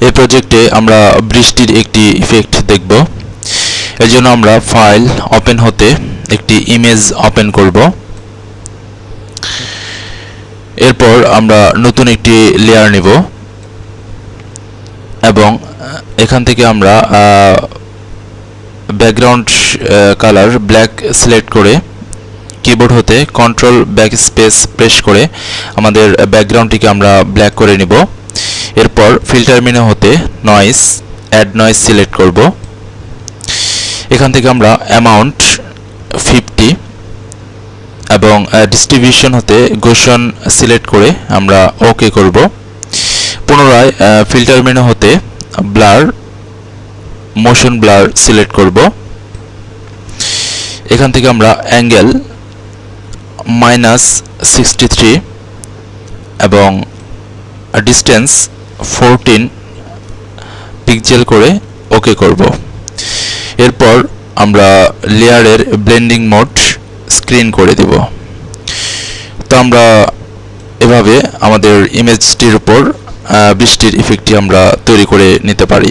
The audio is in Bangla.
এই প্রজেক্টে আমরা বৃষ্টির একটি ইফেক্ট দেখব। এর জন্য আমরা ফাইল ওপেন হতে একটি ইমেজ ওপেন করব। এরপর আমরা নতুন একটি লেয়ার নেব এবং এখান থেকে আমরা ব্যাকগ্রাউন্ড কালার ব্ল্যাক সিলেক্ট করে কিবোর্ড হতে কন্ট্রোল ব্যাকস্পেস প্রেস করে আমাদের ব্যাকগ্রাউন্ডটিকে আমরা ব্ল্যাক করে নেব। এরপর ফিল্টার মেনু হতে নয়েজ অ্যাড নয়েজ সিলেক্ট করব। এখান থেকে আমরা অ্যামাউন্ট 50 এবং ডিস্ট্রিবিউশন হতে গোশন সিলেক্ট করে আমরা ওকে করব। পুনরায় ফিল্টার মেনু হতে ব্লার মোশন ব্লার সিলেক্ট করব। এখান থেকে আমরা অ্যাঙ্গেল -63 এবং ডিস্টেন্স 14 পিক্সেল করে ওকে করব। এরপর আমরা লেয়ারের ব্লেন্ডিং মোড স্ক্রিন করে দেব। তো আমরা এভাবে আমাদের ইমেজটির উপর বৃষ্টির ইফেক্টটি আমরা তৈরি করে নিতে পারি।